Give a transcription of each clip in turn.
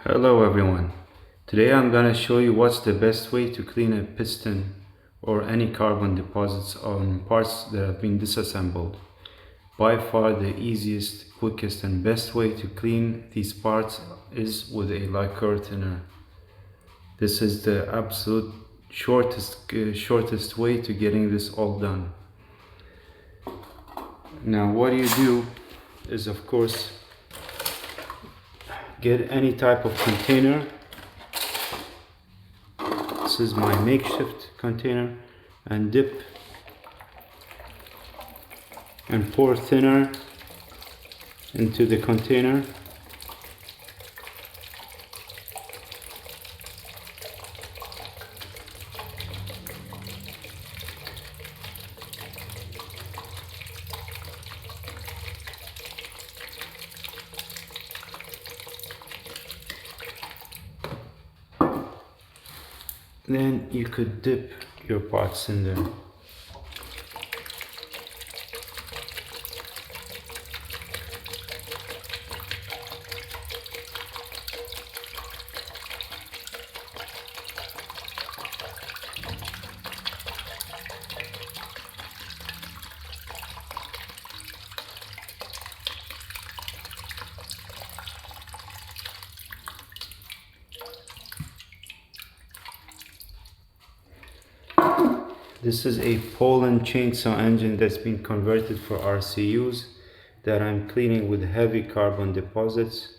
Hello everyone. Today I'm gonna show you what's the best way to clean a piston or any carbon deposits on parts that have been disassembled. By far the easiest, quickest and best way to clean these parts is with a lacquer thinner. This is the absolute shortest way to getting this all done. Now what you do is, of course, get any type of container. This is my makeshift container, and dip and pour thinner into the container. Then you could dip your parts in there. This is a Poulan Chainsaw engine that's been converted for RCUs that I'm cleaning with heavy carbon deposits.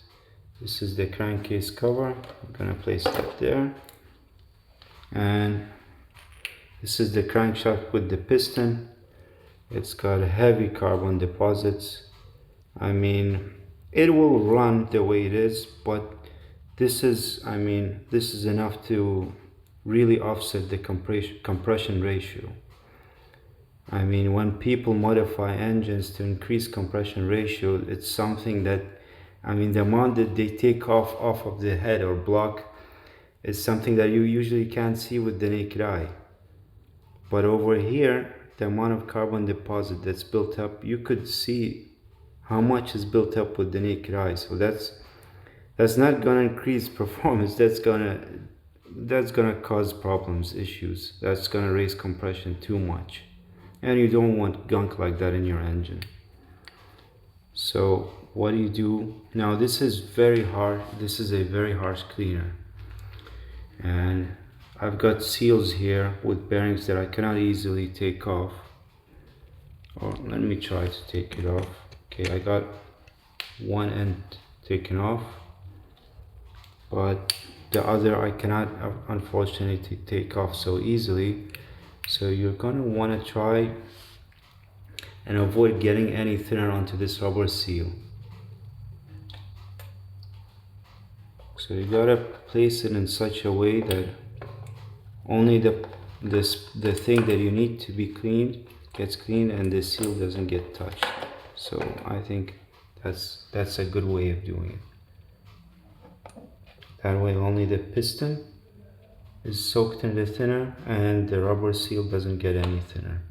This is the crankcase cover. I'm gonna place that there. And this is the crankshaft with the piston. It's got heavy carbon deposits. I mean, it will run the way it is, but this is enough to really offset the compression ratio. I mean, when people modify engines to increase compression ratio, it's something that, the amount that they take off of the head or block is something that you usually can't see with the naked eye. But over here, the amount of carbon deposit that's built up, you could see how much is built up with the naked eye. So that's not gonna increase performance. That's gonna cause problems, issues. That's gonna raise compression too much, and you don't want gunk like that in your engine. So what do you do now? This is very hard. This is a very harsh cleaner, and I've got seals here with bearings that I cannot easily take off. Or let me try to take it off. Okay, I got one end taken off, but the other I cannot unfortunately take off so easily. So you're gonna want to try and avoid getting any thinner onto this rubber seal. So you gotta place it in such a way that only the thing that you need to be cleaned gets cleaned and the seal doesn't get touched. So I think that's a good way of doing it. That way only the piston is soaked in the thinner and the rubber seal doesn't get any thinner.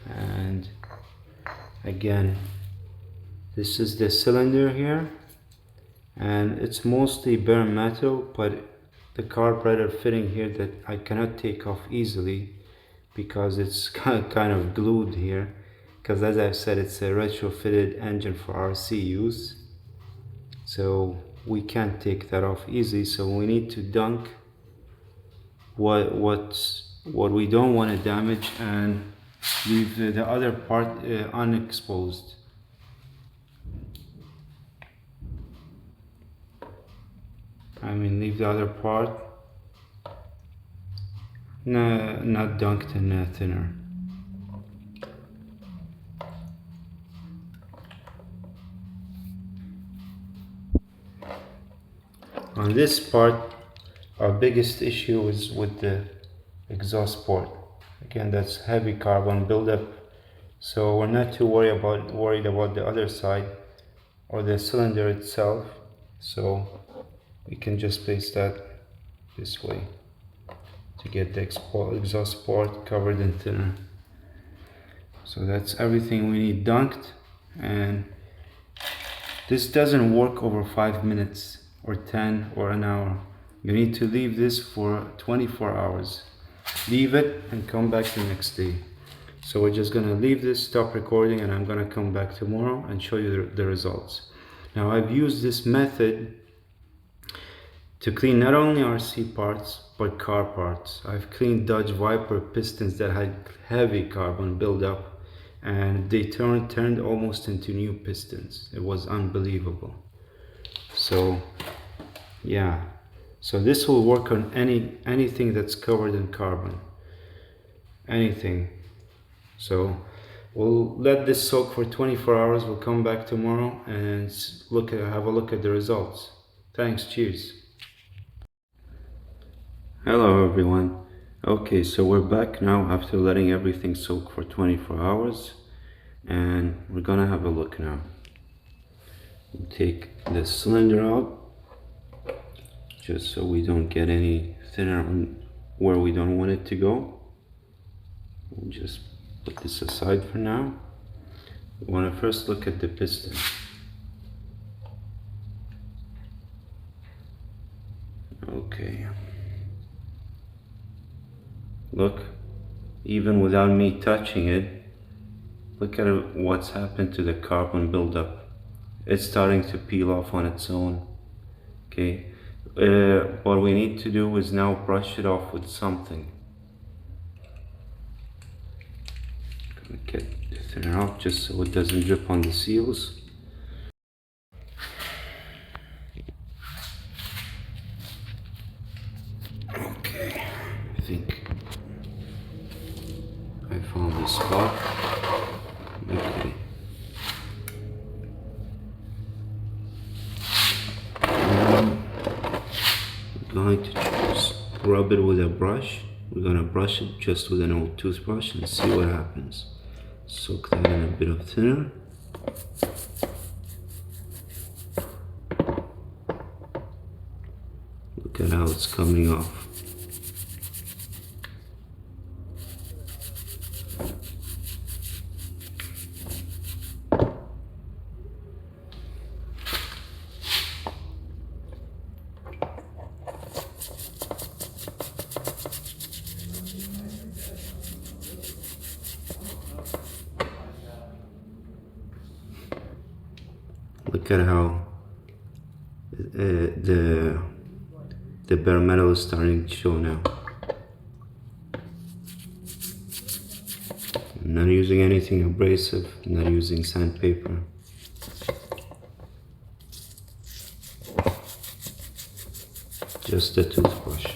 And again, this is the cylinder here, and it's mostly bare metal, but the carburetor fitting here that I cannot take off easily because it's kind of glued here, because as I've said, it's a retrofitted engine for RCUs. So we can't take that off easily, so we need to dunk what we don't want to damage and leave the other part unexposed. Leave the other part not dunked in thinner. On this part, our biggest issue is with the exhaust port. Again, that's heavy carbon buildup, so we're not too worried about the other side or the cylinder itself. So we can just place that this way to get the exhaust port covered in thinner. So that's everything we need dunked, and This doesn't work over 5 minutes or 10 or an hour. You need to leave this for 24 hours. Leave it and come back the next day. So we're just gonna leave this, stop recording, and I'm gonna come back tomorrow and show you the results. Now I've used this method to clean not only RC parts, but car parts. I've cleaned Dodge Viper pistons that had heavy carbon buildup, and they turned almost into new pistons. It was unbelievable. So yeah, so this will work on anything that's covered in carbon, anything. So we'll let this soak for 24 hours. We'll come back tomorrow and have a look at the results. Thanks, cheers. Hello everyone. Okay, so we're back now after letting everything soak for 24 hours, and we're gonna have a look now. We'll take the cylinder out just so we don't get any thinner on where we don't want it to go. We'll just put this aside for now. We want to first look at the piston. Okay. Look, even without me touching it, look at what's happened to the carbon buildup. It's starting to peel off on its own. Okay. What we need to do is now brush it off with something. Get the thinner out just so it doesn't drip on the seals. Okay, I think I found the spot. Okay. I'm going to just rub it with a brush. We're going to brush it just with an old toothbrush and see what happens. Soak that in a bit of thinner. Look at how it's coming off. Look at how the bare metal is starting to show now. I'm not using anything abrasive, I'm not using sandpaper. Just a toothbrush.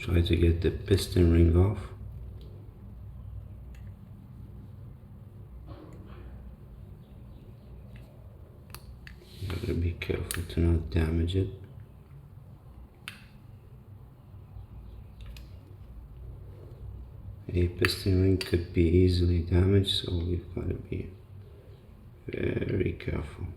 Try to get the piston ring off. You gotta be careful to not damage it. A piston ring could be easily damaged, so we've got to be very careful.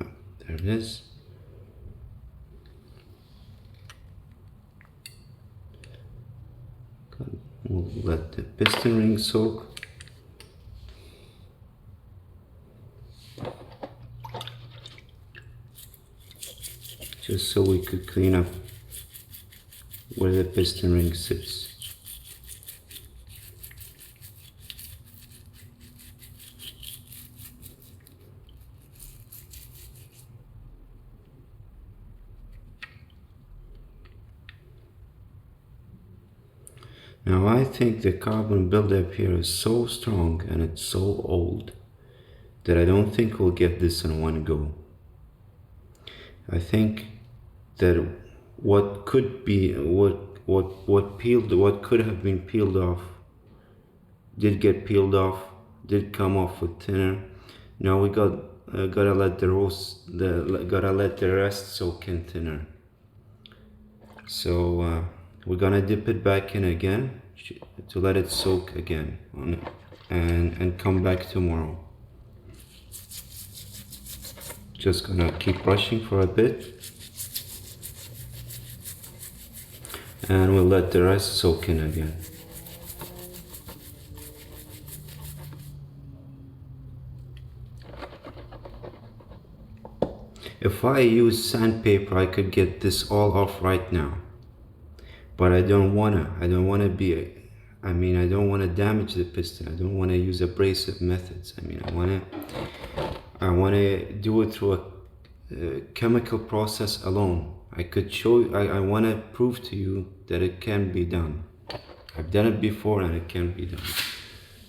Oh, there it is. We'll let the piston ring soak. Just so we could clean up where the piston ring sits. Now I think the carbon buildup here is so strong and it's so old that I don't think we'll get this in one go. I think that what could be what could have been peeled off did get peeled off, did come off with thinner. Now we gotta let the rest soak in thinner. So we're gonna dip it back in again to let it soak again on it, and come back tomorrow. Just gonna keep brushing for a bit, and we'll let the rest soak in again. If I use sandpaper, I could get this all off right now, but I don't wanna damage the piston. I don't wanna use abrasive methods. I wanna do it through a chemical process alone. I wanna prove to you that it can be done. I've done it before and it can be done.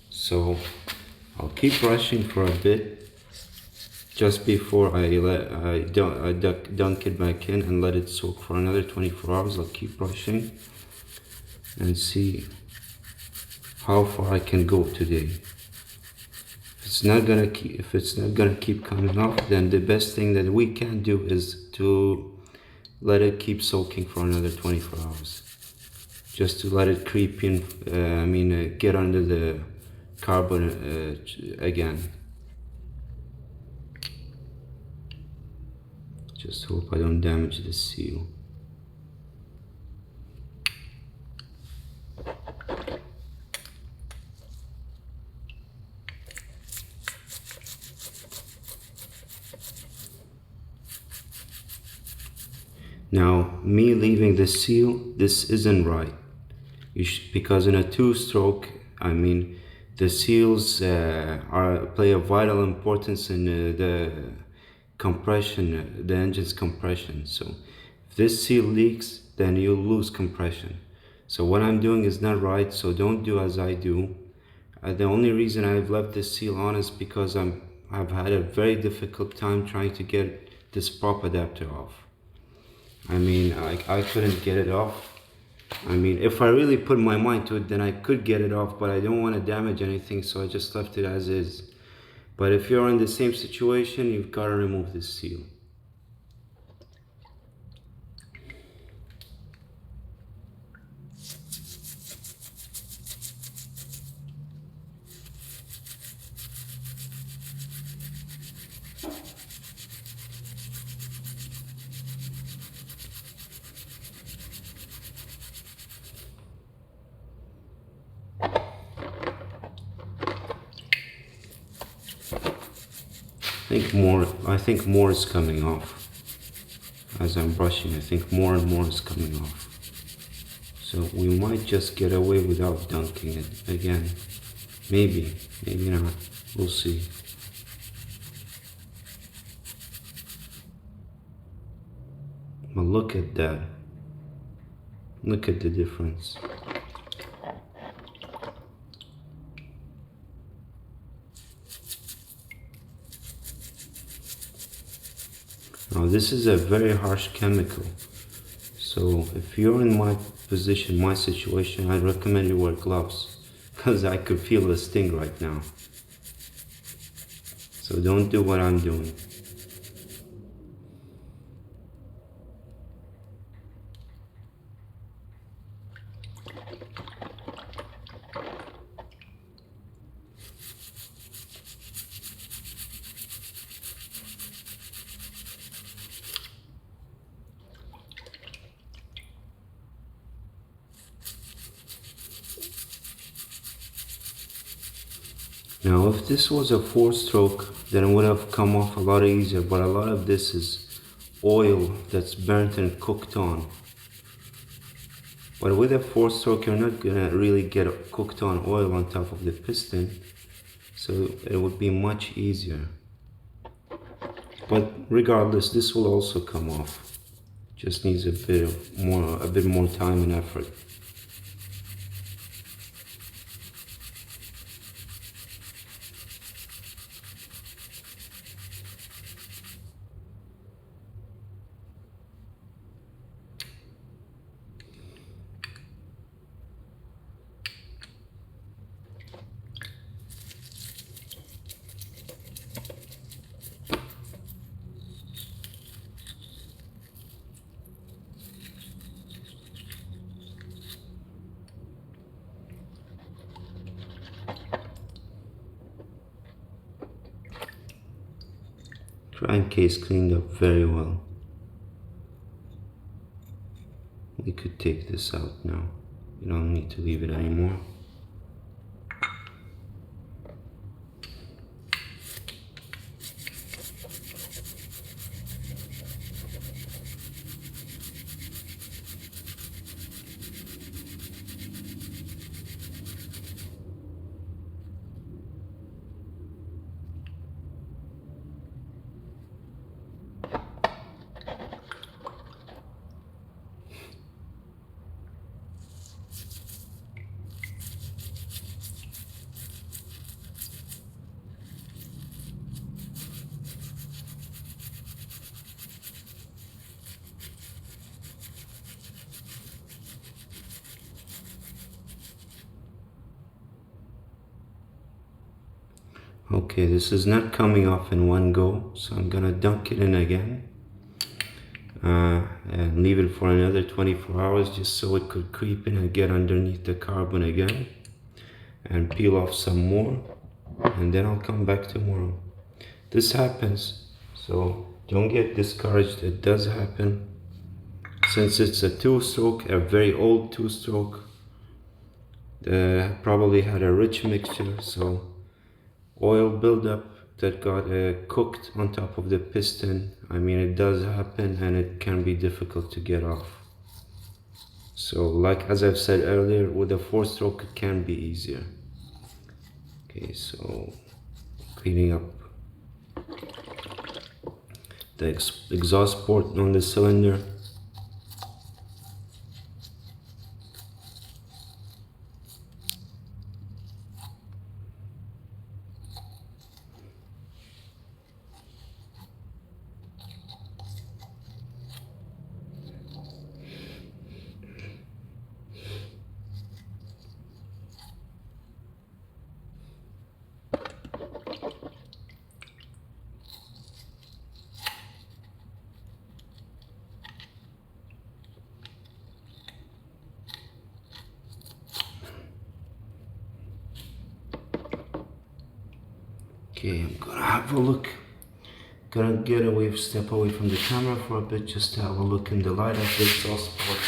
So I'll keep brushing for a bit just before I dunk it back in and let it soak for another 24 hours. I'll keep brushing and see how far I can go today. If it's not gonna keep coming off, then the best thing that we can do is to let it keep soaking for another 24 hours. Just to let it creep in, get under the carbon again. Just hope I don't damage the seal. Now, me leaving the seal, this isn't right. Because in a two-stroke, the seals play a vital importance in the compression, the engine's compression. So if this seal leaks, then you'll lose compression. So what I'm doing is not right, so don't do as I do. The only reason I've left this seal on is because I've had a very difficult time trying to get this prop adapter off. I couldn't get it off. If I really put my mind to it, then I could get it off, but I don't want to damage anything, so I just left it as is. But if you're in the same situation, you've got to remove this seal. I think more is coming off. As I'm brushing, I think more and more is coming off. So we might just get away without dunking it again. Maybe not. We'll see. But look at that. Look at the difference. Now this is a very harsh chemical. So if you're in my position, my situation, I'd recommend you wear gloves because I could feel the sting right now. So don't do what I'm doing. Now if this was a 4-stroke, then it would have come off a lot easier, but a lot of this is oil that's burnt and cooked on. But with a 4-stroke, you're not gonna really get cooked on oil on top of the piston, so it would be much easier. But regardless, this will also come off. Just needs a bit more time and effort. Crankcase cleaned up very well. We could take this out now. We don't need to leave it anymore. Okay, this is not coming off in one go, so I'm gonna dunk it in again and leave it for another 24 hours just so it could creep in and get underneath the carbon again and peel off some more, and then I'll come back tomorrow. This happens, so don't get discouraged. It does happen. Since it's a 2-stroke, a very old 2-stroke, probably had a rich mixture, so oil buildup that got cooked on top of the piston. I mean, it does happen and it can be difficult to get off. So like as I've said earlier, with a 4-stroke it can be easier. Okay, so cleaning up the exhaust port on the cylinder. Okay, I'm gonna have a look. Gonna step away from the camera for a bit just to have a look in the light of the exhaust port.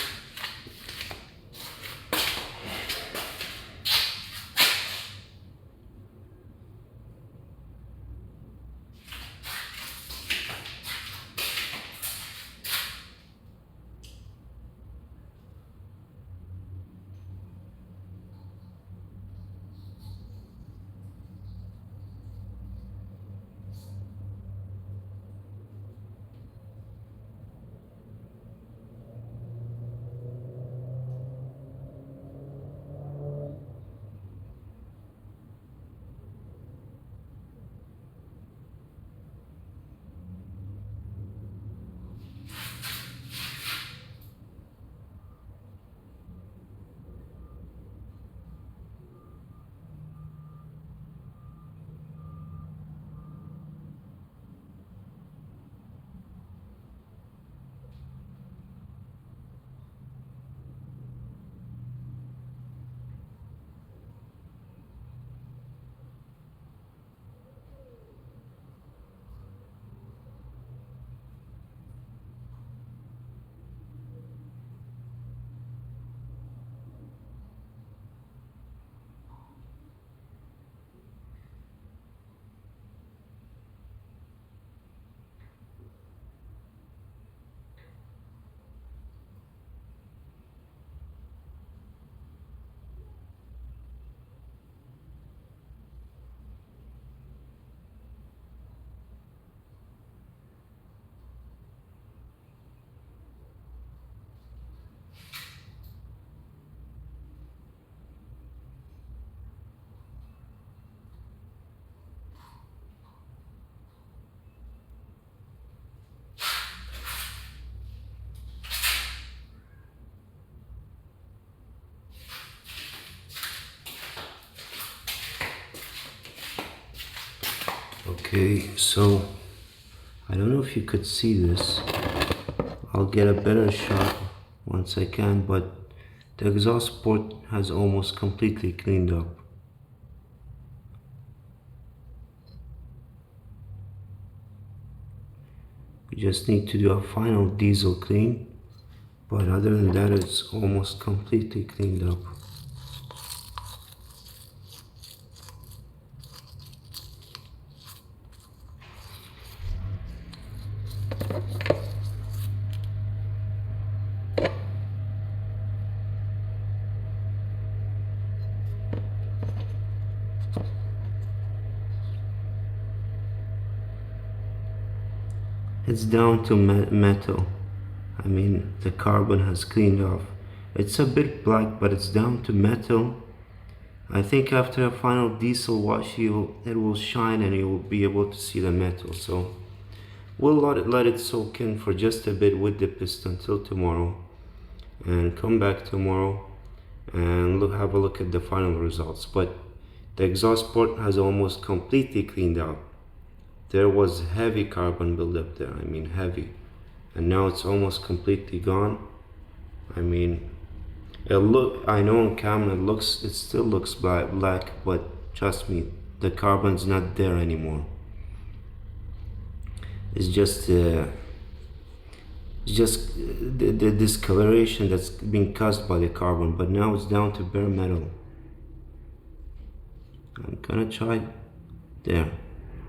Okay, so I don't know if you could see this. I'll get a better shot once I can, but the exhaust port has almost completely cleaned up. We just need to do a final diesel clean, but other than that, it's almost completely cleaned up. It's down to metal. I mean, the carbon has cleaned off. It's a bit black, but it's down to metal. I think after a final diesel wash, it will shine and you will be able to see the metal. So we'll let it soak in for just a bit with the piston till tomorrow, and come back tomorrow and have a look at the final results. But the exhaust port has almost completely cleaned out. There was heavy carbon buildup there, I mean heavy, and now it's almost completely gone. I mean, I know on camera it still looks black, but trust me, the carbon's not there anymore. It's just the discoloration that's being caused by the carbon, but now it's down to bare metal. I'm gonna try there.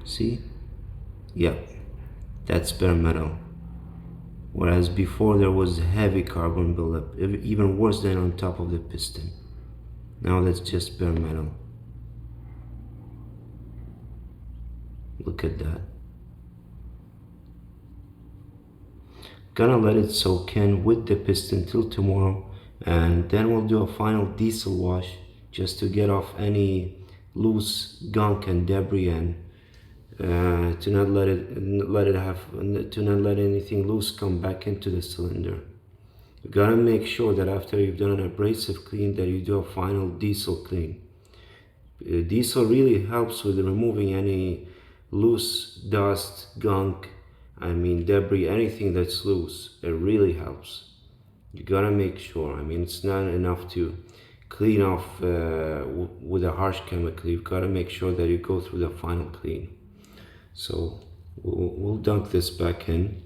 See? Yeah, that's bare metal. Whereas before there was heavy carbon buildup, even worse than on top of the piston. Now that's just bare metal. Look at that. Gonna let it soak in with the piston till tomorrow, and then we'll do a final diesel wash just to get off any loose gunk and debris, and to not let anything loose come back into the cylinder. You gotta make sure that after you've done an abrasive clean that you do a final diesel clean. Diesel really helps with removing any loose dust, gunk, debris, anything that's loose. It really helps. You gotta make sure. It's not enough to clean off with a harsh chemical. You've gotta make sure that you go through the final clean. So we'll dunk this back in.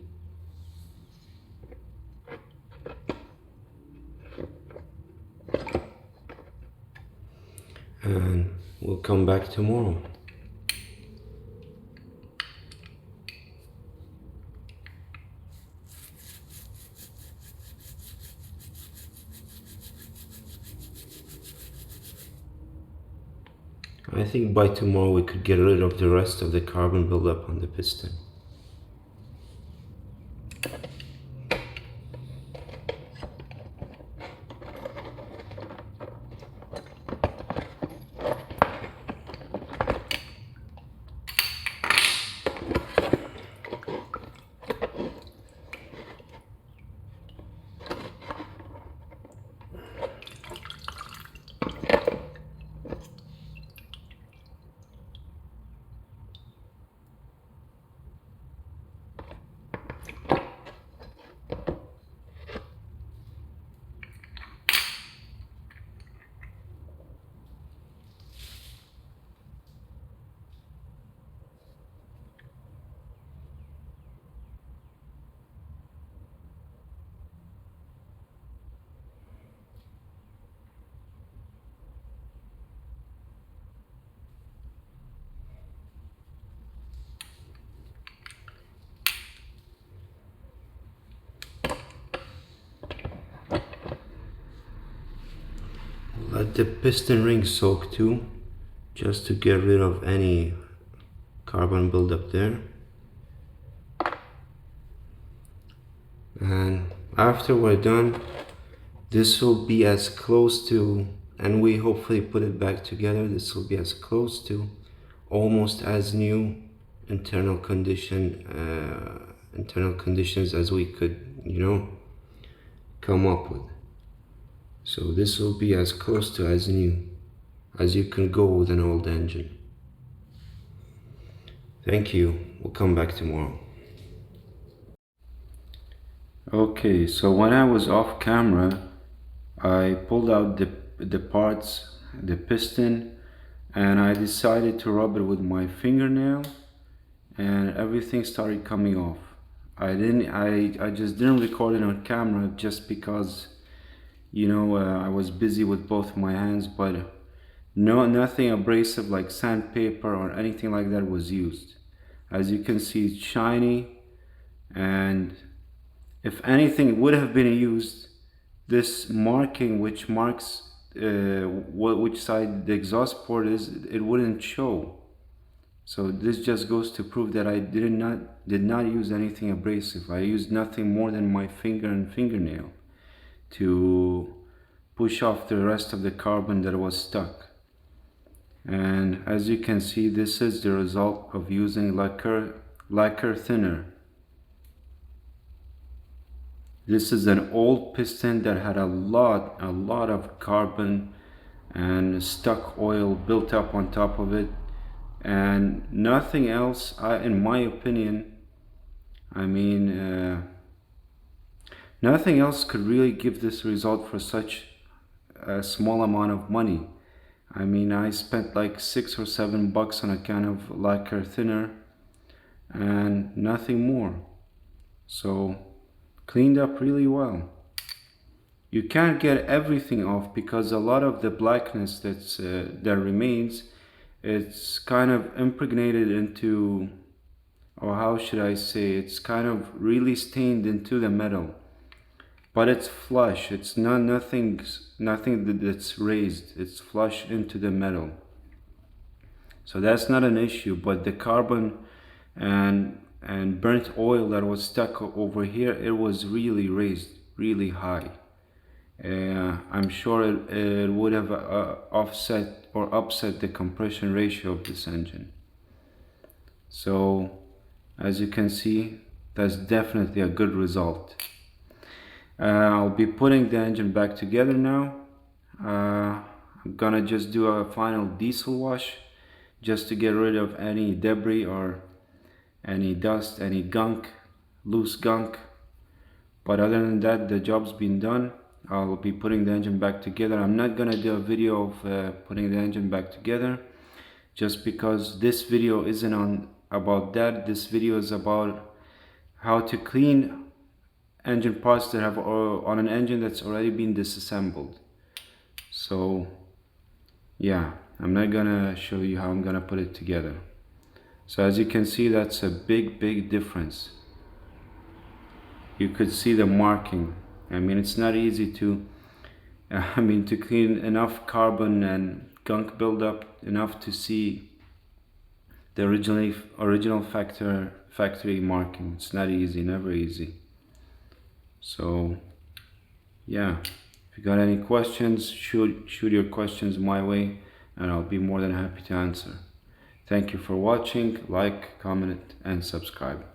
And we'll come back tomorrow. I think by tomorrow we could get rid of the rest of the carbon buildup on the piston. Let the piston ring soak too, just to get rid of any carbon buildup there. And after we're done, this will be as close to, and we hopefully put it back together, this will be as close to almost as new internal conditions as we could, come up with. So this will be as close to as new as you can go with an old engine. Thank you. We'll come back tomorrow. Okay, so when I was off camera, I pulled out the parts, the piston, and I decided to rub it with my fingernail, and everything started coming off. I just didn't record it on camera just because, I was busy with both my hands, but nothing abrasive like sandpaper or anything like that was used. As you can see, it's shiny, and if anything would have been used, this marking which marks which side the exhaust port is, it wouldn't show. So this just goes to prove that I did not use anything abrasive. I used nothing more than my finger and fingernail to push off the rest of the carbon that was stuck. And as you can see, this is the result of using lacquer thinner. This is an old piston that had a lot of carbon and stuck oil built up on top of it, and nothing else, in my opinion, nothing else could really give this result for such a small amount of money. I spent like $6 or $7 on a can of lacquer thinner and nothing more. So cleaned up really well. You can't get everything off because a lot of the blackness that remains, it's kind of impregnated into, or how should I say, it's kind of really stained into the metal. But it's flush. It's nothing that's raised. It's flush into the metal. So that's not an issue. But the carbon and burnt oil that was stuck over here, it was really raised, really high. I'm sure it would have offset or upset the compression ratio of this engine. So as you can see, that's definitely a good result. I'll be putting the engine back together now. I'm gonna just do a final diesel wash just to get rid of any debris or any dust, any gunk, loose gunk. But other than that, the job's been done. I'll be putting the engine back together. I'm not gonna do a video of putting the engine back together, just because this video isn't about that. This video is about how to clean engine parts that have on an engine that's already been disassembled. So yeah, I'm not gonna show you how I'm gonna put it together. So as you can see, that's a big difference. You could see the marking. It's not easy to clean enough carbon and gunk buildup enough to see the original factory marking. It's not easy, never easy. So yeah, if you got any questions, shoot your questions my way and I'll be more than happy to answer. Thank you for watching. Like, comment and subscribe.